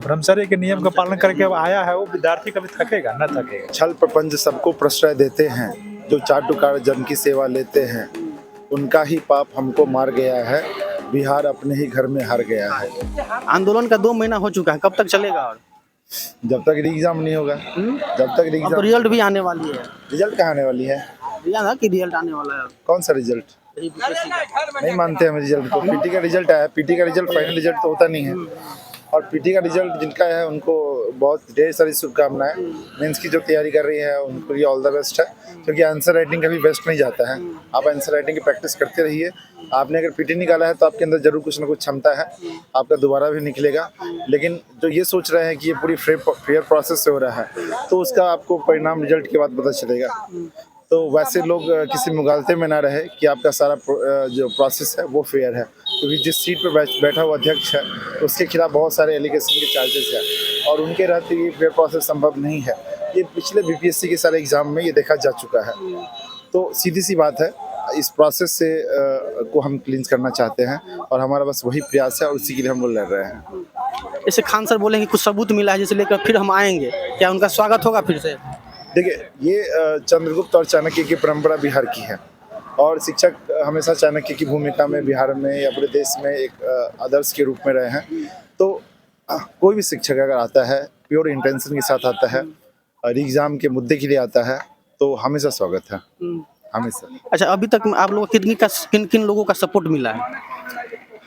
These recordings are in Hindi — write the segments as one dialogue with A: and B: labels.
A: ब्रह्मचर्य के नियम का पालन करके अब आया है, वो विद्यार्थी कभी थकेगा ना थकेगा।
B: छल प्रपंच सबको प्रश्रय देते हैं, जो चाटुकार जन की सेवा लेते हैं, उनका ही पाप हमको मार गया है, बिहार अपने ही घर में हार गया है।
C: आंदोलन का 2 महीना हो चुका है, कब तक चलेगा? और
B: जब तक एग्जाम नहीं होगा, जब तक
C: अब तो
B: एग्जाम।
C: रिजल्ट भी आने वाली है।
B: रिजल्ट कहाँ आने वाली है?
C: दिया था कि रिजल्ट आने वाला है।
B: कौन सा रिजल्ट? नहीं मानते हम रिजल्ट को। पीटी का रिजल्ट आया, पीटी का रिजल्ट फाइनल रिजल्ट तो होता नहीं है। और पीटी का रिजल्ट जिनका है उनको बहुत ढेर सारी शुभकामनाएं। मेंस की जो तैयारी कर रही है उनको ये ऑल द बेस्ट है, क्योंकि आंसर राइटिंग कभी बेस्ट नहीं जाता है। आप आंसर राइटिंग की प्रैक्टिस करते रहिए। आपने अगर पीटी निकाला है तो आपके अंदर जरूर कुछ ना कुछ क्षमता है, आपका दोबारा भी निकलेगा। लेकिन जो ये सोच रहे हैं कि ये पूरी फेयर प्रोसेस से हो रहा है, तो उसका आपको परिणाम रिजल्ट के बाद पता चलेगा। तो वैसे लोग किसी मुगालते में ना रहे कि आपका सारा जो प्रोसेस है वो फेयर है, क्योंकि जिस सीट पर बैठा हुआ अध्यक्ष है उसके खिलाफ बहुत सारे एलिगेशन के चार्जेस हैं, और उनके रहते ये फेयर प्रोसेस संभव नहीं है। ये पिछले बीपीएससी के सारे एग्जाम में ये देखा जा चुका है। तो सीधी सी बात है, इस प्रोसेस से को हम क्लींस करना चाहते हैं, और हमारा बस वही प्रयास है, और उसी के लिए हम लोग लड़ रहे हैं।
C: जैसे खान सर बोलेंगे कुछ सबूत मिला है जिसे लेकर फिर हम आएंगे, क्या उनका स्वागत होगा फिर से?
B: देखिए, ये चंद्रगुप्त और चाणक्य की परंपरा बिहार की है, और शिक्षक हमेशा चाणक्य की भूमिका में बिहार में या पूरे देश में एक आदर्श के रूप में रहे हैं। तो कोई भी शिक्षक अगर आता है प्योर इंटेंशन के साथ आता है और एग्जाम के मुद्दे के लिए आता है, तो हमेशा स्वागत है, हमेशा।
C: अच्छा, अभी तक आप लोग किन किन लोगों का सपोर्ट मिला है?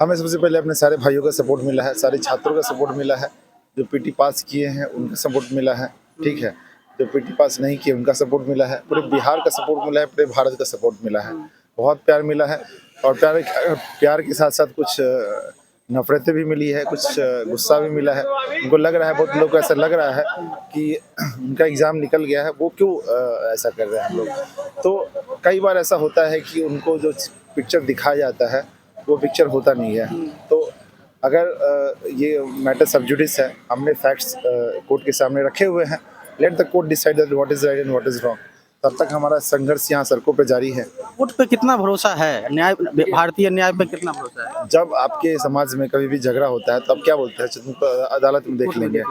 B: हमें सबसे पहले अपने सारे भाइयों का सपोर्ट मिला है, सारे छात्रों का सपोर्ट मिला है, जो पीटी पास किए हैं उनका सपोर्ट मिला है, ठीक है। जो पीटी पास नहीं किए उनका सपोर्ट मिला है, पूरे बिहार का सपोर्ट मिला है, पूरे भारत का सपोर्ट मिला है। बहुत प्यार मिला है, और प्यार के साथ साथ कुछ नफरतें भी मिली है, कुछ गुस्सा भी मिला है। उनको लग रहा है, बहुत लोग को ऐसा लग रहा है कि उनका एग्ज़ाम निकल गया है, वो क्यों ऐसा कर रहे हैं हम लोग। तो कई बार ऐसा होता है कि उनको जो पिक्चर दिखाया जाता है वो पिक्चर होता नहीं है। तो अगर ये मैटर सब जुडिस है, हमने फैक्ट्स कोर्ट के सामने रखे हुए हैं। Let the court decide that what is right and what is wrong. तब तक हमारा संघर्ष यहाँ सड़कों पे जारी है।
C: कोर्ट पे कितना भरोसा है? न्याय, भारतीय न्याय पे कितना भरोसा है?
B: जब आपके समाज में कभी भी झगड़ा होता है तो आप क्या बोलते हैं, तुमको अदालत में देख लेंगे।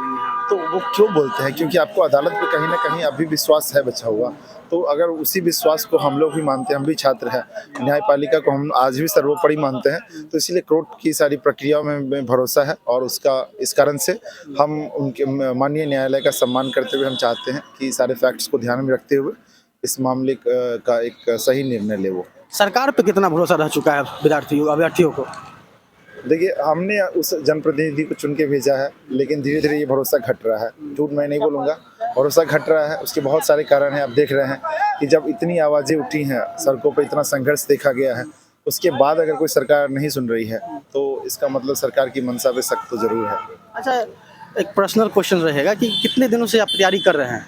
B: तो वो क्यों बोलते हैं? क्योंकि आपको अदालत पे कहीं ना कहीं अभी विश्वास है बचा हुआ। तो अगर उसी विश्वास को हम लोग भी मानते हैं, हम भी छात्र हैं, न्यायपालिका को हम आज भी सर्वोपरि मानते हैं, तो इसीलिए कोर्ट की सारी प्रक्रियाओं में भरोसा है, और उसका इस कारण से हम उनके माननीय न्यायालय का सम्मान करते हुए हम चाहते हैं कि सारे फैक्ट्स को ध्यान में रखते हुए इस मामले का एक सही निर्णय ले। वो
C: सरकार पे कितना भरोसा रह चुका है अभ्यर्थियों को?
B: देखिए, हमने उस जनप्रतिनिधि को चुन के भेजा है, लेकिन धीरे धीरे ये भरोसा घट रहा है। झूठ मैं नहीं बोलूँगा, भरोसा घट रहा है। उसके बहुत सारे कारण हैं। आप देख रहे हैं कि जब इतनी आवाज़ें उठी हैं, सड़कों पर इतना संघर्ष देखा गया है, उसके बाद अगर कोई सरकार नहीं सुन रही है तो इसका मतलब सरकार की मंशा पे शक तो जरूर है।
C: अच्छा, एक पर्सनल क्वेश्चन रहेगा कि कितने दिनों से आप तैयारी कर रहे हैं?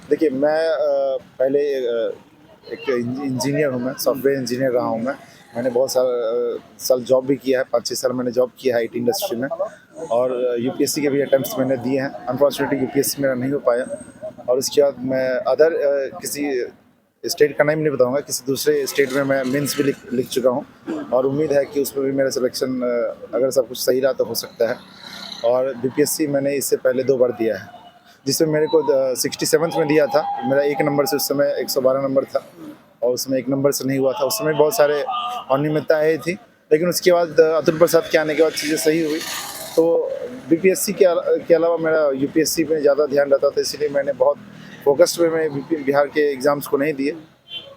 B: देखिए, मैं पहले एक इंजीनियर हूँ, मैं सॉफ्टवेयर इंजीनियर रहा हूँ। मैंने बहुत साल जॉब भी किया है, 5-6 साल मैंने जॉब किया है आईटी इंडस्ट्री में, और यूपीएससी के भी अटेम्प्ट्स मैंने दिए हैं। अनफॉर्चुनेटली यूपीएससी मेरा नहीं हो पाया, और उसके बाद मैं अदर किसी स्टेट का नाम नहीं बताऊंगा, किसी दूसरे स्टेट में मैं मेंस भी लिख चुका हूँ, और उम्मीद है कि उसमें भी मेरा सिलेक्शन अगर सब कुछ सही रहा तो हो सकता है। और बीपीएससी मैंने इससे पहले 2 बार दिया है, जिसमें मेरे को 67th में दिया था। मेरा 1 नंबर से उस समय 112 नंबर था, और उसमें 1 नंबर से नहीं हुआ था। उस समय बहुत सारे अनियमितता आई थी, लेकिन उसके बाद अतुल प्रसाद के आने के बाद चीज़ें सही हुई। तो बीपीएससी के अलावा मेरा यूपीएससी में ज़्यादा ध्यान रहता था, इसलिए मैंने बहुत फोकस्ड वे में बिहार के एग्ज़ाम्स को नहीं दिए,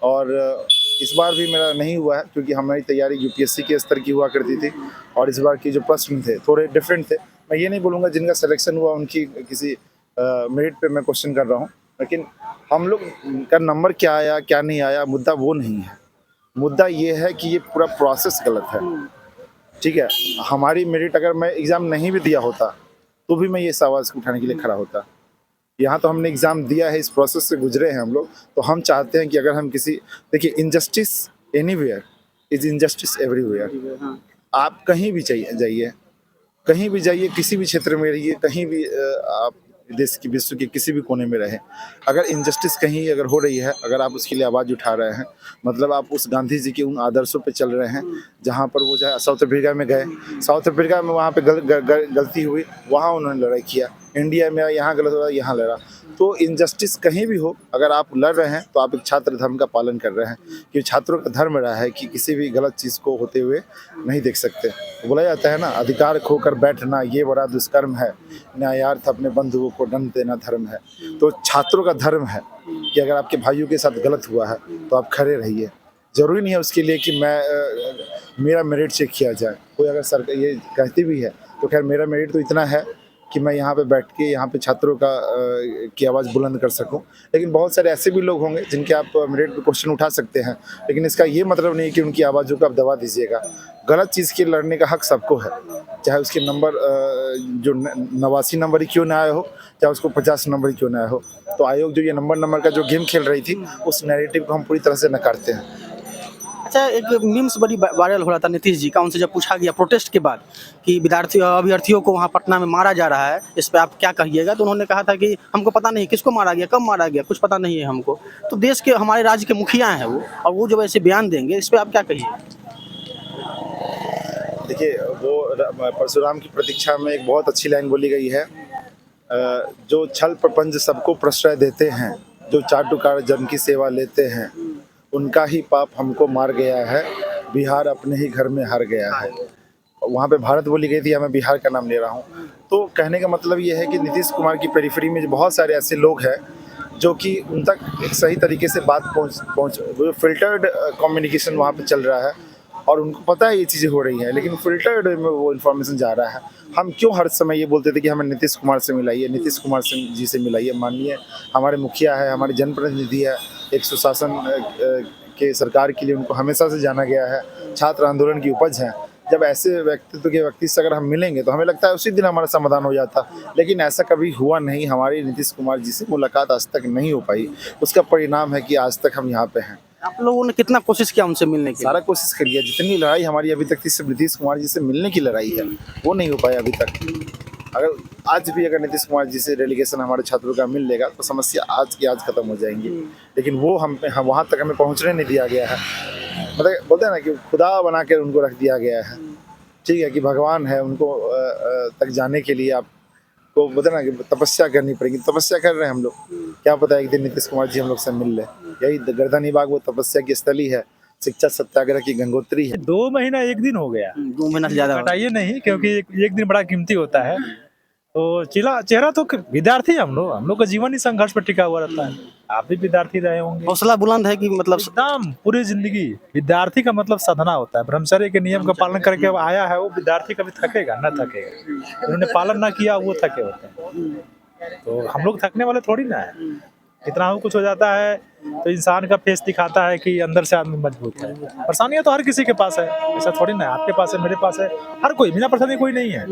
B: और इस बार भी मेरा नहीं हुआ है, क्योंकि हमारी तैयारी यूपीएससी के स्तर की हुआ करती थी, और इस बार की जो प्रश्न थे थोड़े डिफरेंट थे। मैं ये नहीं बोलूँगा जिनका सिलेक्शन हुआ उनकी किसी मेरिट पे मैं क्वेश्चन कर रहा हूँ, लेकिन हम लोग का नंबर क्या आया क्या नहीं आया, मुद्दा वो नहीं है। मुद्दा ये है कि ये पूरा प्रोसेस गलत है, ठीक है। हमारी मेरिट अगर मैं एग्ज़ाम नहीं भी दिया होता तो भी मैं ये आवाज़ उठाने के लिए खड़ा होता। यहाँ तो हमने एग्ज़ाम दिया है, इस प्रोसेस से गुजरे हैं हम लोग, तो हम चाहते हैं कि अगर हम देखिए, injustice anywhere is injustice everywhere. आप कहीं भी जाइए, कहीं भी जाइए, किसी भी क्षेत्र में रहिए, कहीं भी आप देश की विश्व के किसी भी कोने में रहे, अगर इनजस्टिस कहीं अगर हो रही है, अगर आप उसके लिए आवाज़ उठा रहे हैं, मतलब आप उस गांधी जी के उन आदर्शों पे चल रहे हैं जहाँ पर वो जो है साउथ अफ्रीका में गए, साउथ अफ्रीका में वहाँ पे गलती हुई, वहाँ उन्होंने लड़ाई किया, इंडिया में यहाँ गलत हुआ, यहाँ लड़ा। तो इनजस्टिस कहीं भी हो, अगर आप लड़ रहे हैं तो आप एक छात्र धर्म का पालन कर रहे हैं, कि छात्रों का धर्म रहा है कि किसी भी गलत चीज़ को होते हुए नहीं देख सकते। बोला जाता है ना, अधिकार खोकर बैठना ये बड़ा दुष्कर्म है, न्यायार्थ अपने बंधुओं को दंड देना धर्म है। तो छात्रों का धर्म है कि अगर आपके भाइयों के साथ गलत हुआ है तो आप खड़े रहिए। ज़रूरी नहीं है उसके लिए कि मेरा मेरिट चेक किया जाए। कोई अगर सरकार ये कहती भी है तो खैर मेरा मेरिट तो इतना है कि मैं यहाँ पे बैठ के यहाँ पे छात्रों की आवाज़ बुलंद कर सकूं, लेकिन बहुत सारे ऐसे भी लोग होंगे जिनके आप मेरिट पे क्वेश्चन उठा सकते हैं, लेकिन इसका ये मतलब नहीं कि उनकी आवाज़ों को आप दबा दीजिएगा। गलत चीज़ के लड़ने का हक सबको है, चाहे उसके नंबर जो 89 नंबर ही क्यों ना आया हो, चाहे उसको 50 नंबर ही क्यों ना आया हो। तो आयोग जो ये नंबर का जो गेम खेल रही थी, उस नैरेटिव को हम पूरी तरह से नकारते हैं।
C: अच्छा, एक मीम्स बड़ी वायरल हो रहा था नीतीश जी का, उनसे जब पूछा गया प्रोटेस्ट के बाद कि अभ्यर्थियों को वहाँ पटना में मारा जा रहा है, इस पर आप क्या कहिएगा, तो उन्होंने कहा था कि हमको पता नहीं किसको मारा गया, कब मारा गया, कुछ पता नहीं है हमको। तो देश के हमारे राज्य के मुखिया हैं वो, और वो जब ऐसे बयान देंगे, इस पर आप क्या कहिए?
B: देखिए, वो परशुराम की प्रतीक्षा में एक बहुत अच्छी लाइन बोली गई है, जो छल प्रपंच सबको प्रश्रय देते हैं, जो चाटुकार जन की सेवा लेते हैं, उनका ही पाप हमको मार गया है, बिहार अपने ही घर में हार गया है। वहाँ पे भारत बोली गई थी, मैं बिहार का नाम ले रहा हूँ। तो कहने का मतलब ये है कि नीतीश कुमार की पेरिफेरी में बहुत सारे ऐसे लोग हैं जो कि उन तक एक सही तरीके से बात पहुँच फिल्टर्ड कम्युनिकेशन वहाँ पे चल रहा है, और उनको पता है ये चीज़ें हो रही हैं, लेकिन फिल्टर्ड में वो इन्फॉर्मेशन जा रहा है। हम क्यों हर समय ये बोलते थे कि हमें नीतीश कुमार से मिलाइए, नीतीश कुमार जी से मिलाइए, माननीय हमारे मुखिया है, हमारे जनप्रतिनिधि है, एक सुशासन के सरकार के लिए उनको हमेशा से जाना गया है, छात्र आंदोलन की उपज है। जब ऐसे व्यक्ति से अगर हम मिलेंगे तो हमें लगता है उसी दिन हमारा समाधान हो जाता, लेकिन ऐसा कभी हुआ नहीं। हमारी नीतीश कुमार जी से मुलाकात आज तक नहीं हो पाई, उसका परिणाम है कि आज तक हम यहाँ पे हैं।
C: आप लोगों ने कितना कोशिश किया उनसे मिलने की?
B: सारा कोशिश करी है, जितनी लड़ाई हमारी अभी तक थी सिर्फ नीतीश कुमार जी से मिलने की लड़ाई है, वो नहीं हो पाया अभी तक। अगर आज भी अगर नीतीश कुमार जी से डेलीगेशन हमारे छात्रों का मिल लेगा तो समस्या आज की आज खत्म हो जाएंगी, लेकिन वो हम वहाँ तक हमें पहुँचने नहीं दिया गया है। मतलब बोलते हैं ना कि खुदा बना के उनको रख दिया गया है, ठीक है, कि भगवान है, उनको तक जाने के लिए आपको बोलते ना कि तपस्या करनी पड़ेगी। तपस्या कर रहे हैं हम लोग, क्या पता एक दिन नीतीश कुमार जी हम लोग से मिल ले। यही गर्दनी बाग वो तपस्या की स्थली है, शिक्षा सत्याग्रह की गंगोत्री है।
A: 2 महीना 1 दिन हो गया,
C: 2 महीना से ज़्यादा हो गया।
A: हटाइए नहीं, क्योंकि एक दिन बड़ा कीमती होता है। तो चेहरा तो विद्यार्थी हम लोग का जीवन ही संघर्ष पर टिका हुआ रहता है। आप भी विद्यार्थी रहे होंगे।
C: हौसला बुलंद है कि मतलब
A: एकदम पूरी जिंदगी विद्यार्थी का मतलब साधना होता है, ब्रह्मचर्य के नियम का पालन करके आया है वो विद्यार्थी कभी थकेगा ना, थकेगा। उन्होंने पालन ना किया वो थके होते हैं। तो हम लोग थकने वाले थोड़ी ना है। इतना कुछ हो जाता है तो इंसान का फेस दिखाता है कि अंदर से आदमी मजबूत है। परेशानियां तो हर किसी के पास है, ऐसा थोड़ी ना है आपके पास है, मेरे पास है, हर कोई, बिना परेशानी कोई नहीं है।